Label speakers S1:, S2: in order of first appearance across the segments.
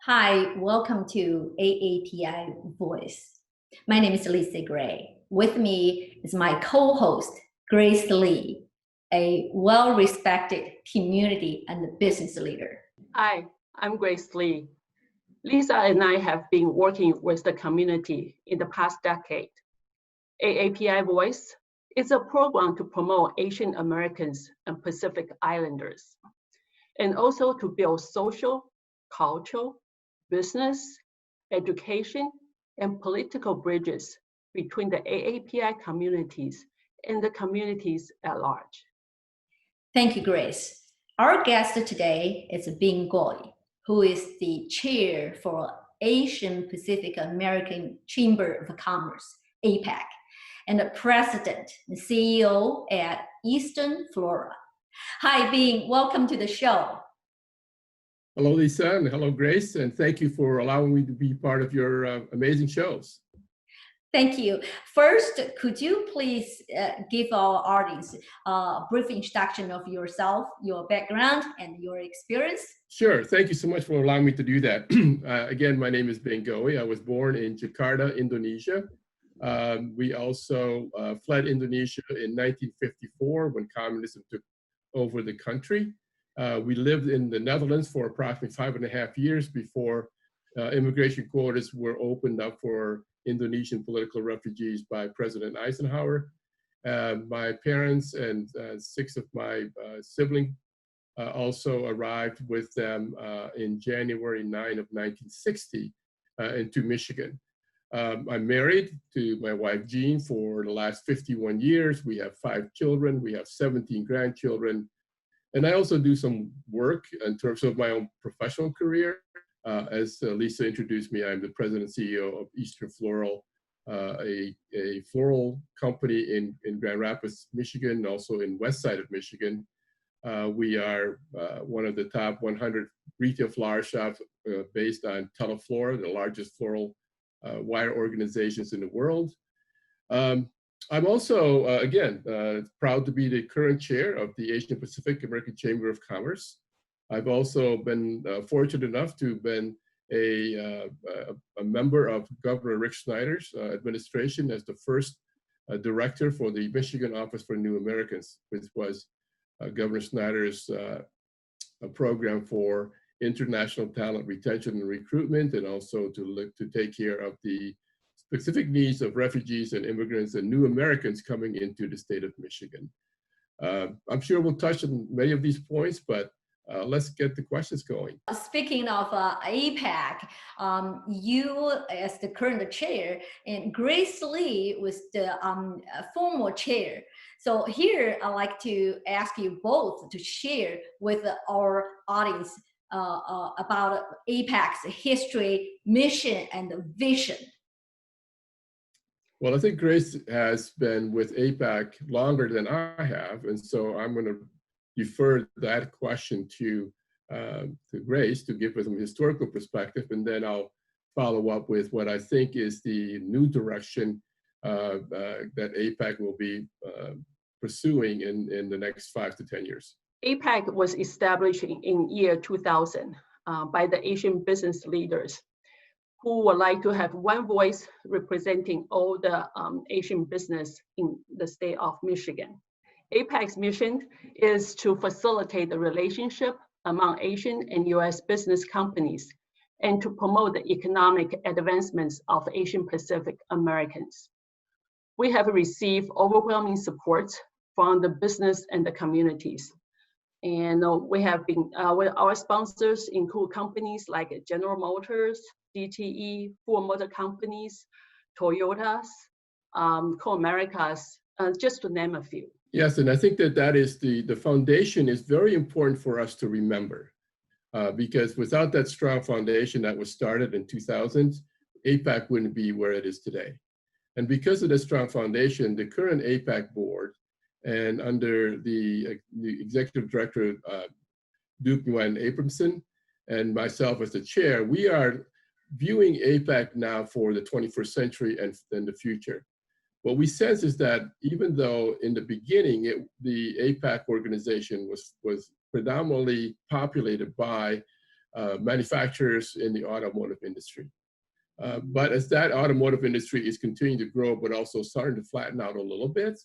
S1: Hi, welcome to AAPI Voice. My name is Lisa Gray. With me is my co-host, Grace Lee, a well-respected community and business leader.
S2: Hi, I'm Grace Lee. Lisa and I have been working with the community in the past decade. AAPI Voice is a program to promote Asian Americans and Pacific Islanders, and also to build social, cultural, business, education, and political bridges between the AAPI communities and the communities at large.
S1: Thank you, Grace. Our guest today is Bing Goei, who is the chair for Asian Pacific American Chamber of Commerce, APACC, and the president and CEO at Eastern Flora. Hi, Bing, welcome to the show.
S3: Hello, Lisa, and hello, Grace, and thank you for allowing me to be part of your amazing shows.
S1: Thank you. First, could you please give our audience a brief introduction of yourself, your background, and your experience?
S3: Sure. Thank you so much for allowing me to do that. Again, my name is Bing Goei. I was born in Jakarta, Indonesia. We also fled Indonesia in 1954 when communism took over the country. We lived in the Netherlands for approximately 5.5 years before immigration quotas were opened up for Indonesian political refugees by President Eisenhower. My parents and 6 of my siblings also arrived with them in January 9 of 1960 into Michigan. I'm married to my wife, Jean, for the last 51 years. We have 5 children. We have 17 grandchildren. And I also do some work in terms of my own professional career. As Lisa introduced me, I'm the president and CEO of Eastern Floral, a floral company in Grand Rapids, Michigan, and also in west side of Michigan. We are one of the top 100 retail flower shops based on Teleflora, the largest floral wire organizations in the world. I'm also, again, proud to be the current chair of the Asian Pacific American Chamber of Commerce. I've also been fortunate enough to have been a member of Governor Rick Snyder's administration as the first director for the Michigan Office for New Americans, which was Governor Snyder's program for international talent retention and recruitment, and also to take care of the specific needs of refugees and immigrants and new Americans coming into the state of Michigan. I'm sure we'll touch on many of these points, but let's get the questions going.
S1: Speaking of APACC, you as the current chair, and Grace Lee was the former chair. So here I'd like to ask you both to share with our audience about APACC's history, mission, and vision.
S3: Well, I think Grace has been with APACC longer than I have, and so I'm going to defer that question to Grace to give us some historical perspective, and then I'll follow up with what I think is the new direction that APACC will be pursuing in the next 5 to 10 years.
S2: APACC was established in year 2000 by the Asian business leaders who would like to have one voice representing all the Asian business in the state of Michigan. APACC's mission is to facilitate the relationship among Asian and US business companies and to promote the economic advancements of Asian Pacific Americans. We have received overwhelming support from the business and the communities. And we have been, our sponsors include companies like General Motors, DTE, Ford Motor Companies, Toyotas, Co-Americas, just to name a few.
S3: Yes, and I think that is the foundation is very important for us to remember, because without that strong foundation that was started in 2000, APACC wouldn't be where it is today. And because of the strong foundation, the current APACC board, and under the executive director, Duke Nguyen Abramson, and myself as the chair, we are viewing APACC now for the 21st century and the future. What we sense is that even though in the beginning the APACC organization was predominantly populated by manufacturers in the automotive industry. But as that automotive industry is continuing to grow, but also starting to flatten out a little bit,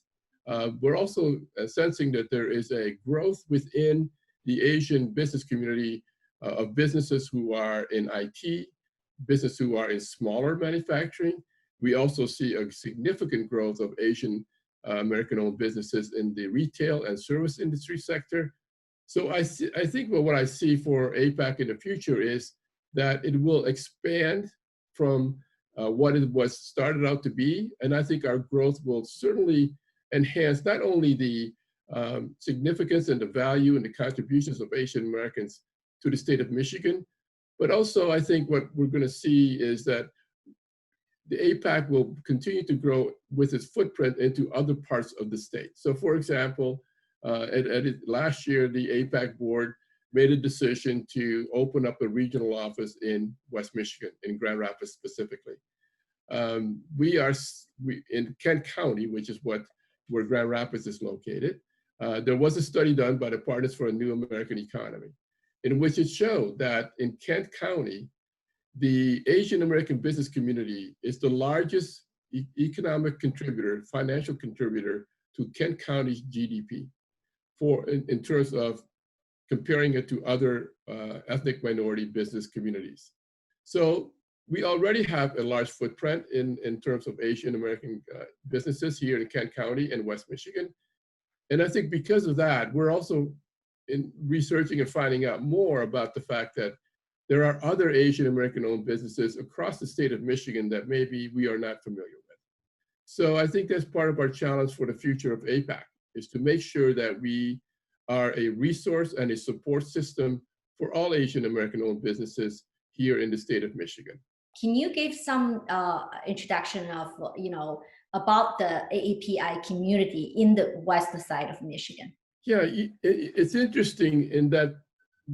S3: we're also sensing that there is a growth within the Asian business community of businesses who are in IT, business who are in smaller manufacturing. We also see a significant growth of Asian American-owned businesses in the retail and service industry sector. So I think what I see for APACC in the future is that it will expand from what it was started out to be. And I think our growth will certainly enhance not only the significance and the value and the contributions of Asian Americans to the state of Michigan, but also I think what we're going to see is that the APACC will continue to grow with its footprint into other parts of the state. So for example, last year, the APACC board made a decision to open up a regional office in West Michigan, in Grand Rapids specifically. We in Kent County, which is where Grand Rapids is located. There was a study done by the Partners for a New American Economy, in which it showed that in Kent County, the Asian American business community is the largest economic contributor, financial contributor to Kent County's GDP in terms of comparing it to other ethnic minority business communities. So we already have a large footprint in terms of Asian American businesses here in Kent County and West Michigan. And I think because of that, we're also in researching and finding out more about the fact that there are other Asian American-owned businesses across the state of Michigan that maybe we are not familiar with. So I think that's part of our challenge for the future of APACC, is to make sure that we are a resource and a support system for all Asian American-owned businesses here in the state of Michigan.
S1: Can you give some introduction of, about the AAPI community in the west side of Michigan?
S3: Yeah, it's interesting in that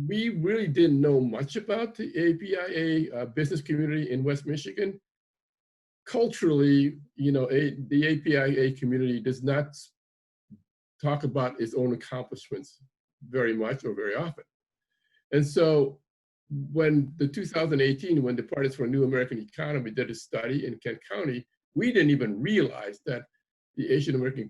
S3: we really didn't know much about the APIA business community in West Michigan. Culturally, the APIA community does not talk about its own accomplishments very much or very often. And so when the 2018, when the Partners for a New American Economy did a study in Kent County, we didn't even realize that the Asian American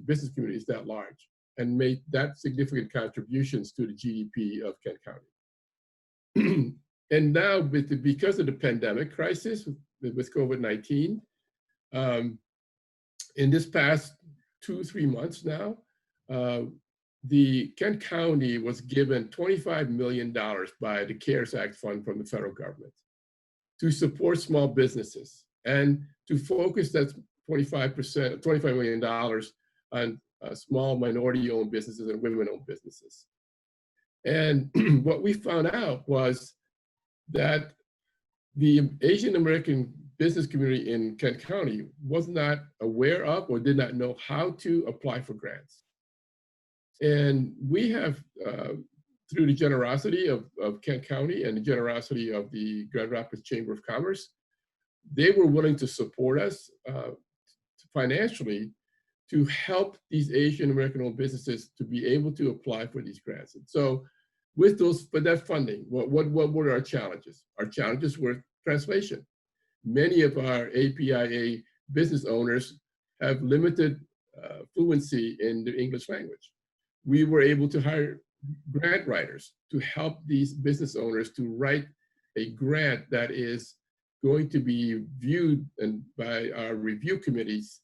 S3: business community is that large and made that significant contributions to the GDP of Kent County. And now, because of the pandemic crisis with COVID-19, in this past 2-3 months now, the Kent County was given $25 million by the CARES Act fund from the federal government to support small businesses and to focus that $25 million on small minority-owned businesses and women-owned businesses. And what we found out was that the Asian American business community in Kent County was not aware of or did not know how to apply for grants. And we have, through the generosity of Kent County and the generosity of the Grand Rapids Chamber of Commerce, they were willing to support us financially to help these Asian American-owned businesses to be able to apply for these grants. And so with that funding, what were our challenges? Our challenges were translation. Many of our APIA business owners have limited fluency in the English language. We were able to hire grant writers to help these business owners to write a grant that is going to be viewed by our review committees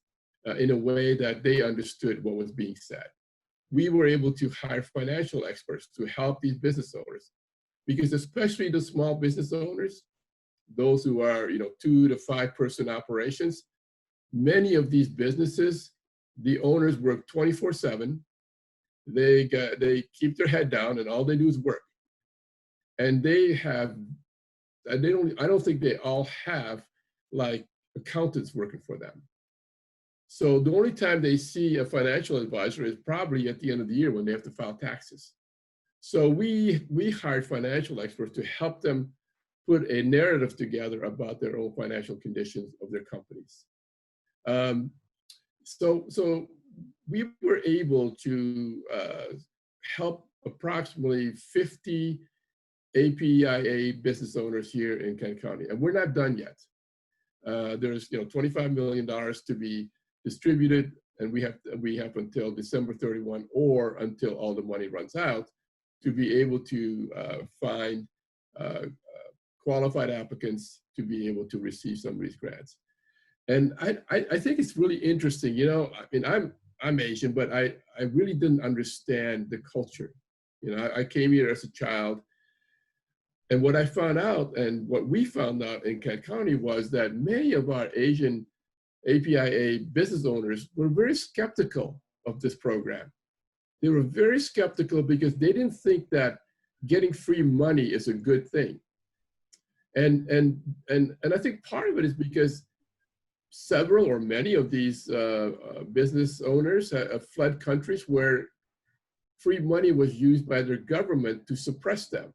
S3: in a way that they understood what was being said. We were able to hire financial experts to help these business owners, because especially the small business owners, those who are 2 to 5 person operations, many of these businesses, the owners work 24/7. They keep their head down and all they do is work. And I don't think they all have like accountants working for them. So the only time they see a financial advisor is probably at the end of the year when they have to file taxes. So we hired financial experts to help them put a narrative together about their own financial conditions of their companies. So we were able to help approximately 50 APIA business owners here in Kent County, and we're not done yet. There's $25 million to be distributed, and we have until December 31 or until all the money runs out to be able to find qualified applicants to be able to receive some of these grants. And I think it's really interesting. You know, I mean, I'm Asian, but I really didn't understand the culture. You know, I came here as a child, and what I found out, and what we found out in Kent County, was that many of our Asian APIA business owners were very skeptical of this program. They were very skeptical because they didn't think that getting free money is a good thing. And I think part of it is because several or many of these business owners have fled countries where free money was used by their government to suppress them.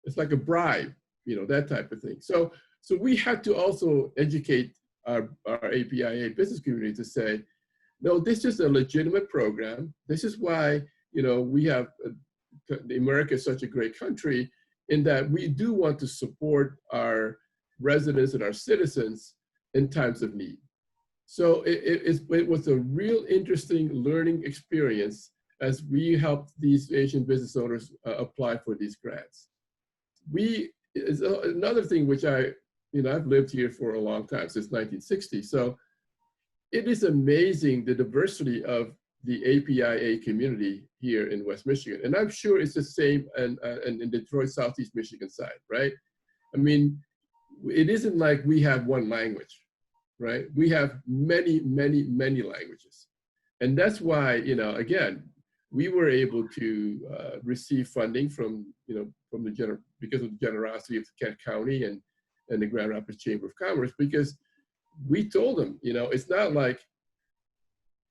S3: It's like a bribe, you know, that type of thing. So we had to also educate our APIA business community to say, no, this is a legitimate program. This is why, you know, we have, America is such a great country in that we do want to support our residents and our citizens in times of need. So it was a real interesting learning experience as we helped these Asian business owners apply for these grants. Another thing which I've lived here for a long time, since 1960. So it is amazing the diversity of the APIA community here in West Michigan. And I'm sure it's the same in Detroit, Southeast Michigan side, right? I mean, it isn't like we have one language, right? We have many, many, many languages. And that's why, you know, again, we were able to receive funding from, you know, because of the generosity of Kent County and the Grand Rapids Chamber of Commerce, because we told them, you know, it's not like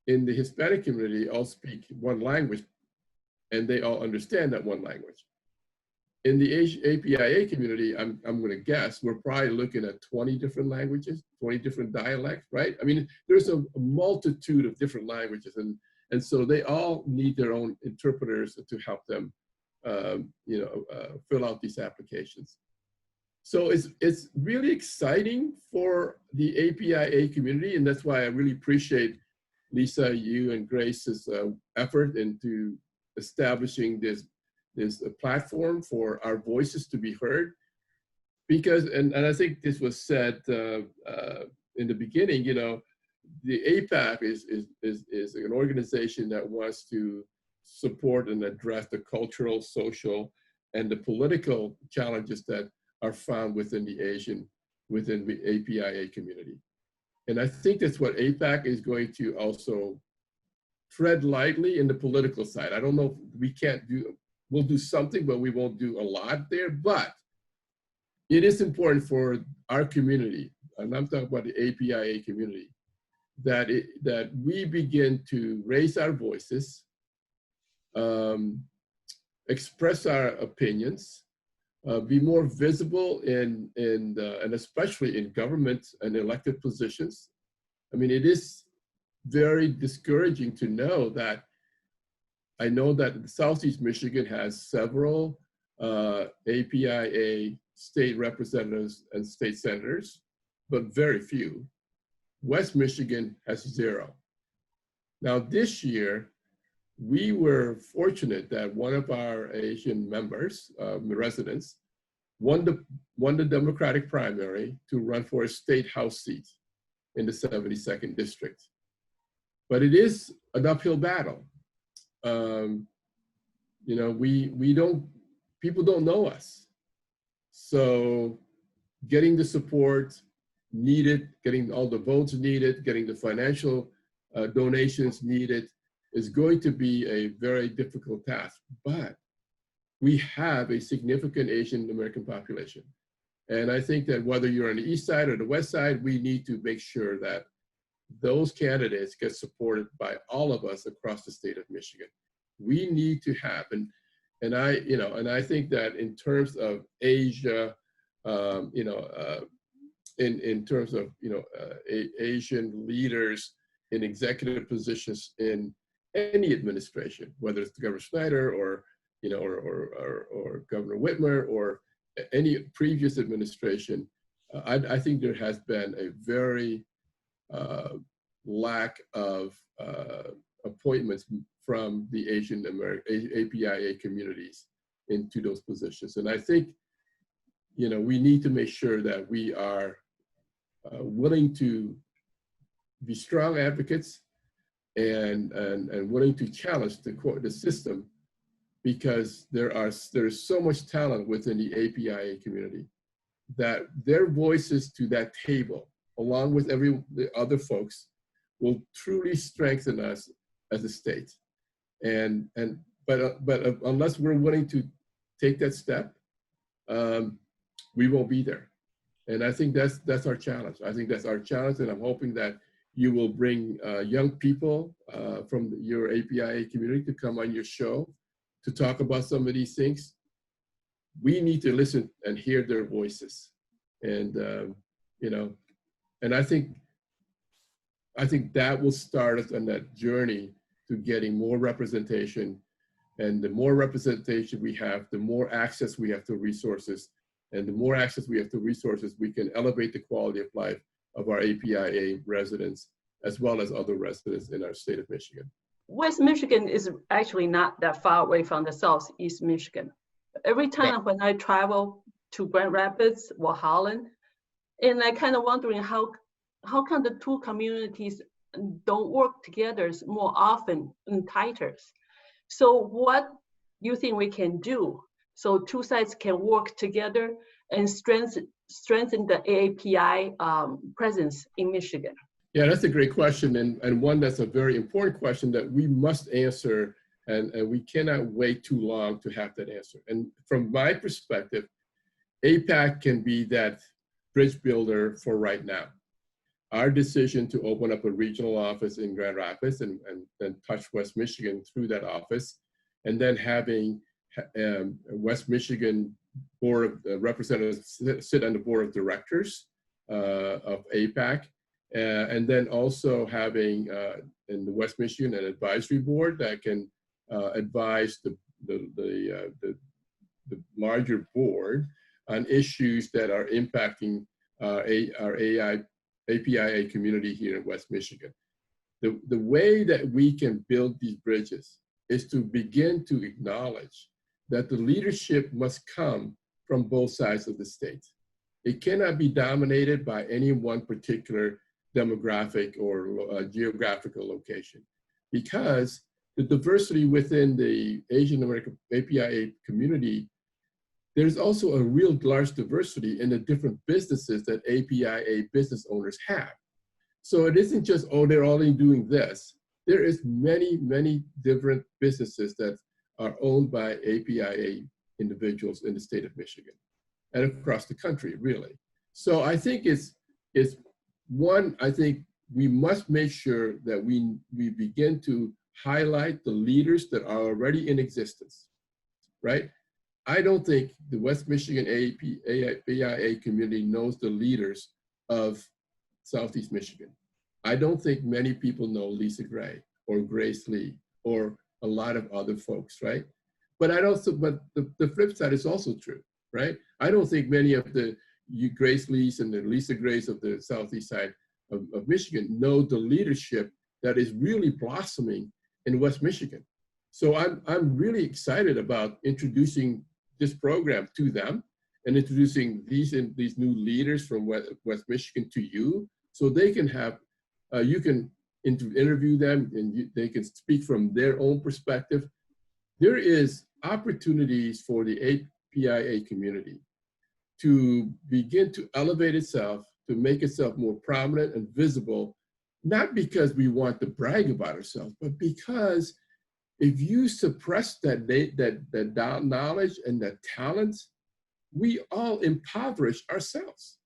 S3: in the Hispanic community all speak one language and they all understand that one language. In the APIA community, I'm going to guess, we're probably looking at 20 different languages, 20 different dialects, right? I mean, there's a multitude of different languages, and so they all need their own interpreters to help them, fill out these applications. So it's really exciting for the APIA community, and that's why I really appreciate Lisa, you and Grace's effort into establishing this platform for our voices to be heard. Because, and I think this was said in the beginning, you know, the APACC is an organization that wants to support and address the cultural, social, and the political challenges that are found within the APIA community. And I think that's what APACC is going to also tread lightly in the political side. I don't know, we'll do something, but we won't do a lot there. But it is important for our community, and I'm talking about the APIA community, that we begin to raise our voices, express our opinions, be more visible and especially in government and elected positions. I mean, it is very discouraging to know that I know that Southeast Michigan has several APIA state representatives and state senators, but very few. West Michigan has 0. Now this year, we were fortunate that one of our Asian members, residents, won the Democratic primary to run for a state house seat in the 72nd district. But it is an uphill battle. You know, people don't know us. So getting the support needed, getting all the votes needed, getting the financial donations needed is going to be a very difficult task. But we have a significant Asian American population. And I think that whether you're on the east side or the west side, we need to make sure that those candidates get supported by all of us across the state of Michigan. We need to have, and I think that in terms of Asia, in terms of Asian leaders in executive positions in any administration, whether it's Governor Snyder or you know, or Governor Whitmer or any previous administration, I think there has been a very lack of appointments from the Asian American APIA communities into those positions. And I think, you know, we need to make sure that we are willing to be strong advocates and willing to challenge the system, because there's so much talent within the APIA community that their voices to that table, along with the other folks, will truly strengthen us as a state. But unless we're willing to take that step, we won't be there. And I think that's our challenge. I think that's our challenge, and I'm hoping that you will bring young people from your APIA community to come on your show to talk about some of these things. We need to listen and hear their voices, and you know, and I think that will start us on that journey to getting more representation. And the more representation we have, the more access we have to resources, and the more access we have to resources, we can elevate the quality of life of our APIA residents, as well as other residents in our state of Michigan.
S2: West Michigan is actually not that far away from the Southeast Michigan. Every time when I travel to Grand Rapids or Holland, and I kind of wondering how come the two communities don't work together more often and tighter? So what do you think we can do so two sides can work together and strengthen the AAPI presence in Michigan?
S3: Yeah, that's a great question, and one that's a very important question that we must answer, and we cannot wait too long to have that answer. And from my perspective, APACC can be that bridge builder for right now. Our decision to open up a regional office in Grand Rapids and touch West Michigan through that office, and then having West Michigan Board of Representatives sit on the board of directors of APACC, and then also having in the West Michigan an advisory board that can advise the larger board on issues that are impacting our APIA community here in West Michigan. The way that we can build these bridges is to begin to acknowledge that the leadership must come from both sides of the state. It cannot be dominated by any one particular demographic or geographical location, because the diversity within the Asian American APIA community, there's also a real large diversity in the different businesses that APIA business owners have. So it isn't just, oh, they're only doing this. There is many, many different businesses that are owned by APIA individuals in the state of Michigan and across the country, really. So I think I think we must make sure that we begin to highlight the leaders that are already in existence, right? I don't think the West Michigan APIA community knows the leaders of Southeast Michigan. I don't think many people know Lisa Gray or Grace Lee or a lot of other folks, right? But the flip side is also true, right? I don't think many of the Grace Lees and the Lisa Grays of the Southeast side of Michigan know the leadership that is really blossoming in West Michigan. So I'm really excited about introducing this program to them and introducing these new leaders from West Michigan to you, so they can have, you can interview them and they can speak from their own perspective. There is opportunities for the APIA community to begin to elevate itself, to make itself more prominent and visible, not because we want to brag about ourselves, but because if you suppress that knowledge and that talent, we all impoverish ourselves.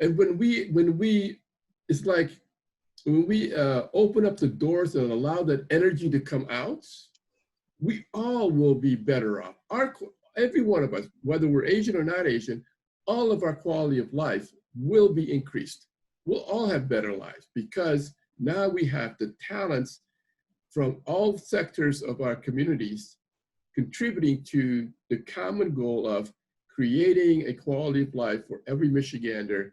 S3: And when we open up the doors and allow that energy to come out, we all will be better off. Every one of us, whether we're Asian or not Asian, all of our quality of life will be increased. We'll all have better lives because now we have the talents from all sectors of our communities contributing to the common goal of creating a quality of life for every Michigander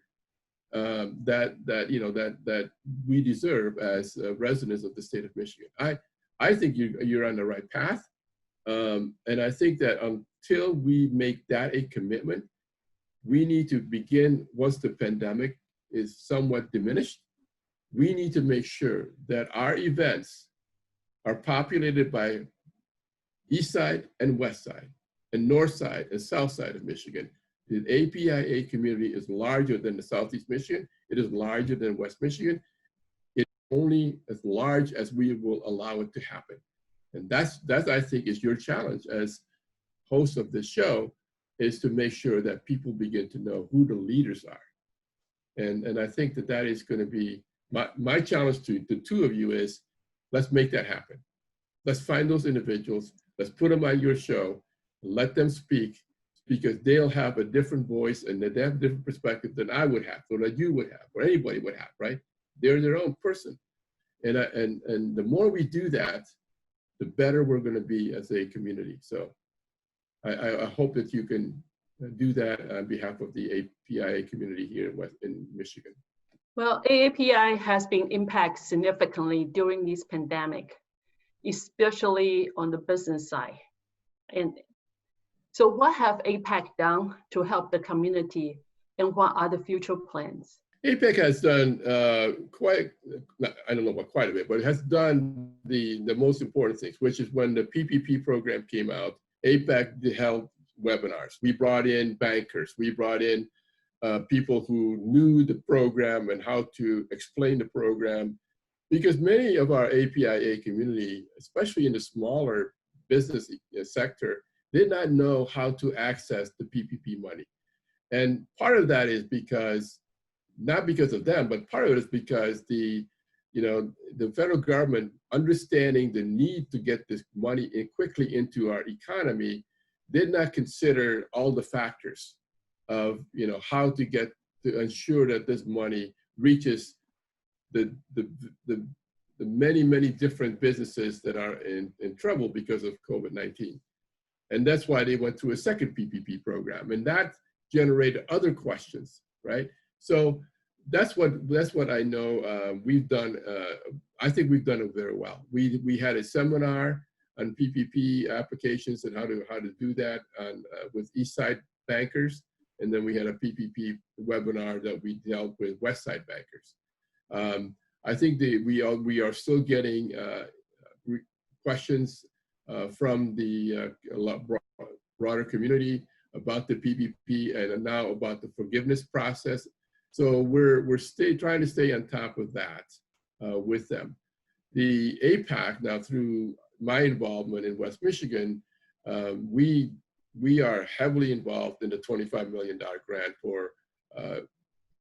S3: that we deserve as residents of the state of Michigan. I think you're on the right path, and I think that until we make that a commitment, we need to begin, once the pandemic is somewhat diminished, we need to make sure that our events are populated by east side and west side, and north side and south side of Michigan. The APIA community is larger than the Southeast Michigan. It is larger than West Michigan. It's only as large as we will allow it to happen. And that's I think is your challenge as host of this show, is to make sure that people begin to know who the leaders are. And I think that is going to be my challenge to the two of you is, let's make that happen. Let's find those individuals. Let's put them on your show. Let them speak, because they'll have a different voice and they have a different perspective than I would have, or that you would have, or anybody would have, right? They're their own person. And the more we do that, the better we're going to be as a community. So I hope that you can do that on behalf of the APIA community here in Michigan.
S2: Well, AAPI has been impacted significantly during this pandemic, especially on the business side. And so what have APACC done to help the community, and what are the future plans?
S3: APACC has done I don't know about quite a bit, but it has done the most important things, which is when the PPP program came out, APACC held webinars. We brought in bankers. We brought in people who knew the program and how to explain the program, because many of our APIA community, especially in the smaller business sector, did not know how to access the PPP money. And part of that is because, not because of them, but part of it is because the federal government, understanding the need to get this money in quickly into our economy, did not consider all the factors of how to ensure that this money reaches the many different businesses that are in trouble because of COVID-19. And that's why they went through a second PPP program, and that generated other questions, right? So that's what I know we've done. I think we've done it very well. We had a seminar on PPP applications and how to do that with East Side bankers, and then we had a PPP webinar that we dealt with West Side bankers. I think we are still getting questions from the broader community about the PPP and now about the forgiveness process. So we're trying to stay on top of that with them. The APACC, now through my involvement in West Michigan, we are heavily involved in the $25 million grant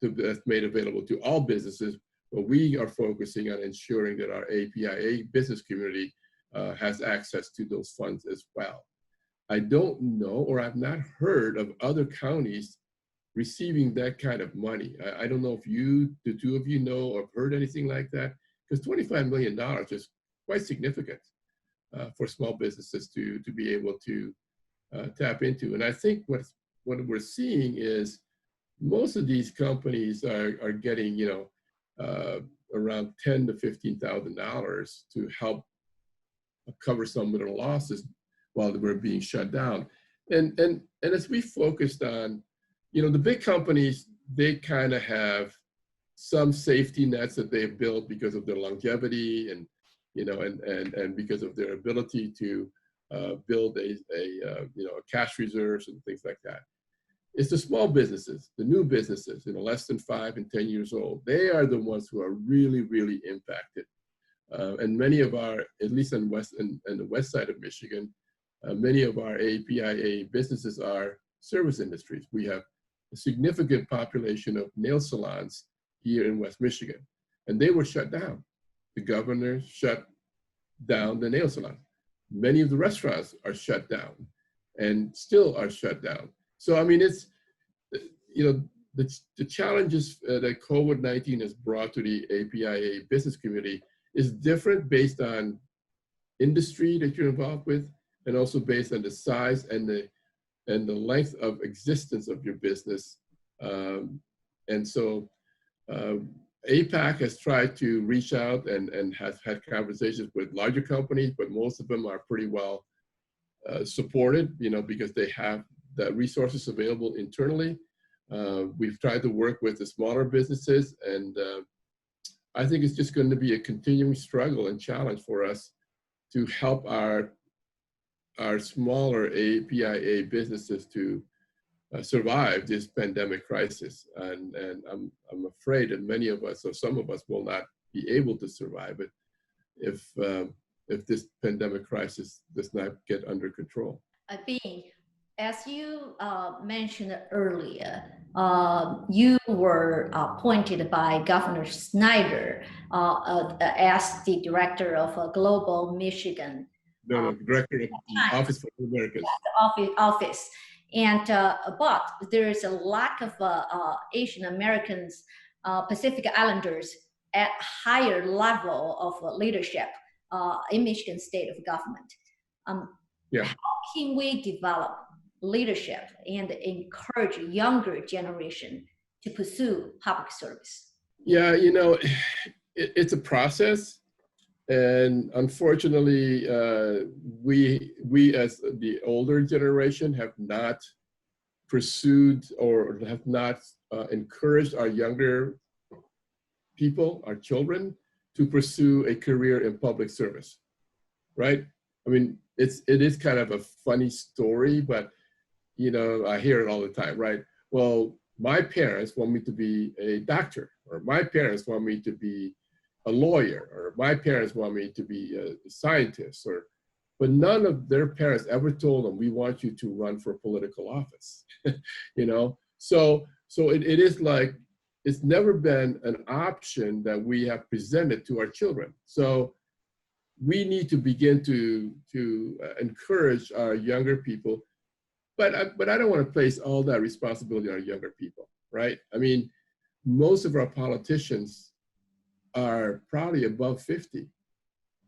S3: that's made available to all businesses, but we are focusing on ensuring that our APIA business community has access to those funds as well. I don't know, or I've not heard of other counties receiving that kind of money. I don't know if the two of you know or have heard anything like that, because $25 million is quite significant for small businesses to be able to tap into. And I think what we're seeing is most of these companies are getting around $10,000 to $15,000 to help cover some of their losses while they were being shut down. And as we focused on, the big companies, they kind of have some safety nets that they've built because of their longevity and because of their ability to build a cash reserves and things like that. It's the small businesses, the new businesses, less than 5 and 10 years old. They are the ones who are really, really impacted. And many of our, at least on the west side of Michigan, many of our APIA businesses are service industries. We have a significant population of nail salons here in West Michigan, and they were shut down. The governor shut down the nail salon. Many of the restaurants are shut down and still are shut down. So, I mean, it's, the challenges that COVID-19 has brought to the APIA business community is different based on industry that you're involved with, and also based on the size and the length of existence of your business. And so APACC has tried to reach out and has had conversations with larger companies, but most of them are pretty well supported, because they have the resources available internally. We've tried to work with the smaller businesses, and I think it's just going to be a continuing struggle and challenge for us to help our smaller APIA businesses to survive this pandemic crisis. And I'm afraid that many of us, or some of us, will not be able to survive it if this pandemic crisis does not get under control.
S1: Bing, as you mentioned earlier, you were appointed by Governor Snyder as the director of Global Michigan.
S3: No, director of the Office for Americans.
S1: Office. And but there is a lack of Asian Americans, Pacific Islanders at higher level of leadership in Michigan state of government. How can we develop leadership and encourage younger generation to pursue public service?
S3: Yeah, it's a process. And unfortunately, we as the older generation have not pursued or have not encouraged our younger people, our children, to pursue a career in public service, right? I mean, it is kind of a funny story, but I hear it all the time, right? Well, my parents want me to be a doctor, or my parents want me to be a lawyer, or my parents want me to be a scientist, but none of their parents ever told them, we want you to run for political office, So it is like, it's never been an option that we have presented to our children. So we need to begin to encourage our younger people, but I don't want to place all that responsibility on our younger people, right? I mean, most of our politicians are probably above 50.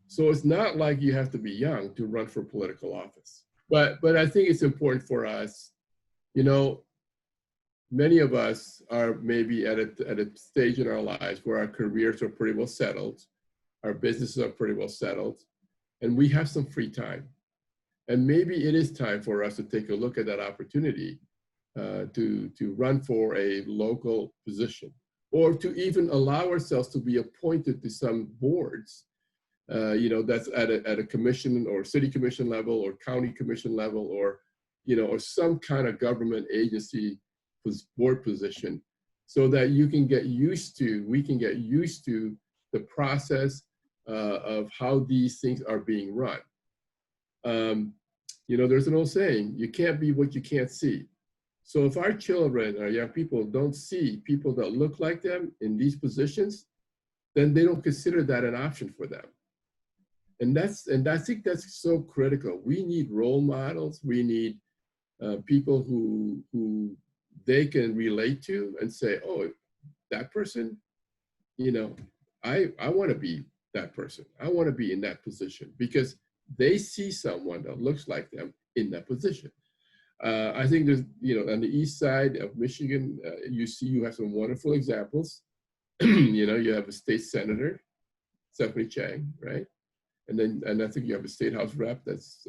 S3: So it's not like you have to be young to run for political office. But I think it's important for us, many of us are maybe at a stage in our lives where our careers are pretty well settled, our businesses are pretty well settled, and we have some free time. And maybe it is time for us to take a look at that opportunity to run for a local position, or to even allow ourselves to be appointed to some boards, that's at a commission or city commission level or county commission level, or some kind of government agency board position, so that we can get used to the process of how these things are being run. There's an old saying, you can't be what you can't see. So if our children or young people don't see people that look like them in these positions, then they don't consider that an option for them. And I think that's so critical. We need role models. We need people who they can relate to and say, oh, that person, I want to be that person. I want to be in that position, because they see someone that looks like them in that position. I think there's, on the east side of Michigan, you have some wonderful examples. You have a state senator, Stephanie Chang, right? And I think you have a state house rep that's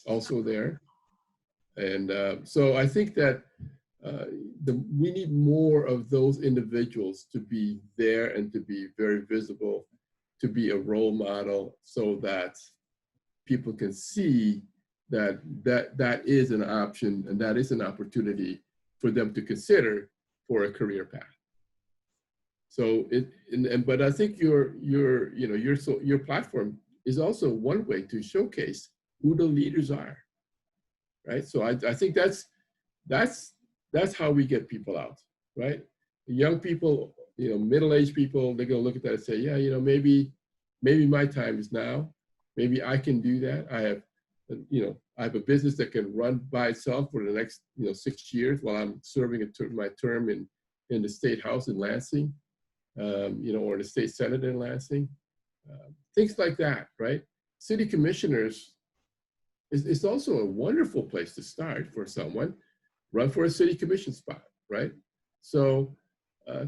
S3: also there. And so I think that we need more of those individuals to be there and to be very visible, to be a role model, so that people can see that is an option and that is an opportunity for them to consider for a career path. So but I think your platform is also one way to showcase who the leaders are, right? So I think that's how we get people out, right? Young people, middle-aged people, they're gonna look at that and say, yeah, maybe my time is now. Maybe I can do that. I have a business that can run by itself for the next 6 years while I'm serving my term in the state house in Lansing, or the state senate in Lansing, things like that, right? City commissioners it's also a wonderful place to start for someone. Run for a city commission spot, right? So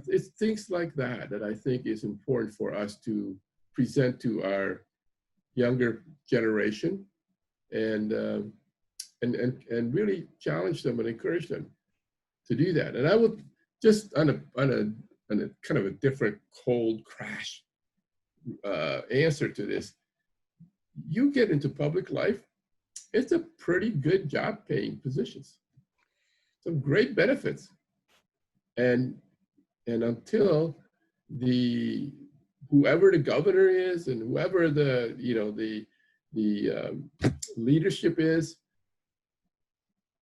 S3: it's things like that that I think is important for us to present to our younger generation and really challenge them and encourage them to do that. And I would just on a kind of a different cold crash answer to this. You get into public life, it's a pretty good job paying positions. Some great benefits. And until whoever the governor is and whoever the leadership is,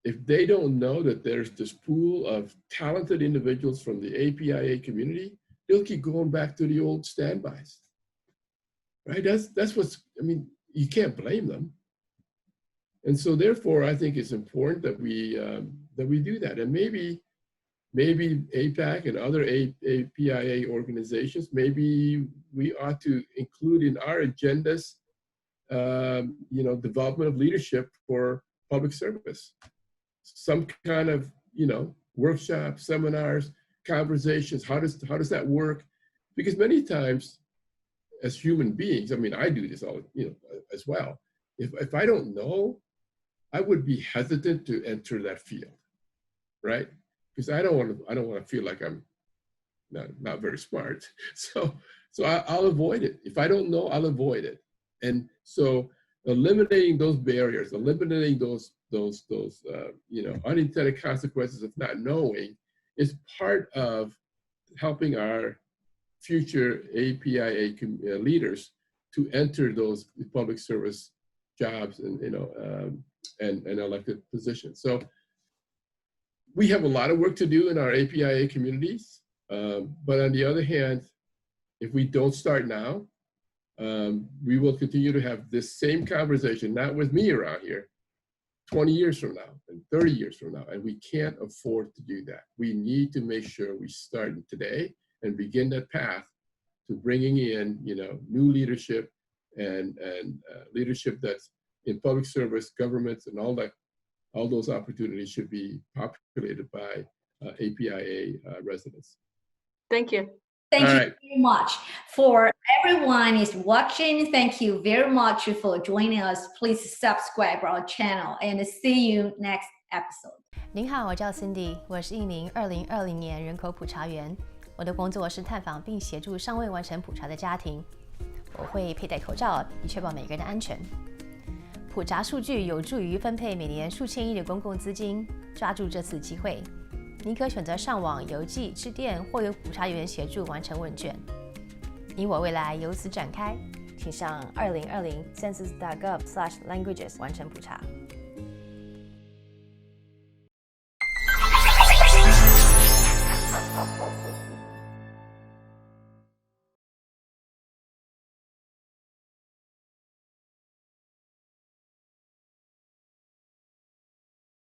S3: if they don't know that there's this pool of talented individuals from the APIA community, they'll keep going back to the old standbys. Right? That's what's, I mean, you can't blame them. And so therefore, I think it's important that we do that. And maybe APACC and other APIA organizations, maybe we ought to include in our agendas, development of leadership for public service. Some kind of, workshops, seminars, conversations. How does that work? Because many times, as human beings, I mean, I do this all, as well. If I don't know, I would be hesitant to enter that field, right? Because I don't want to feel like I'm not very smart. So I'll avoid it. If I don't know, I'll avoid it. And so eliminating those barriers, eliminating those unintended consequences of not knowing is part of helping our future APIA leaders to enter those public service jobs and elected positions. So we have a lot of work to do in our APIA communities, but on the other hand, if we don't start now, we will continue to have this same conversation, not with me around here, 20 years from now and 30 years from now, and we can't afford to do that. We need to make sure we start today and begin that path to bringing in, new leadership and leadership that's in public service, governments, and all those opportunities should be populated by APIA residents.
S2: Thank you.
S1: Thank you very much. For everyone is watching, thank you very much for joining us. Please subscribe our channel and see you next episode.
S4: 您好，我叫 Cindy， 我是一名2020年人口普查员。我的工作是探访并协助尚未完成普查的家庭。我会佩戴口罩，以确保每个人的安全。普查数据有助于分配每年数千亿的公共资金。抓住这次机会，您可选择上网、邮寄、致电，或由普查员协助完成问卷。你我未来由此展开，请上2020census.gov/languages 完成普查。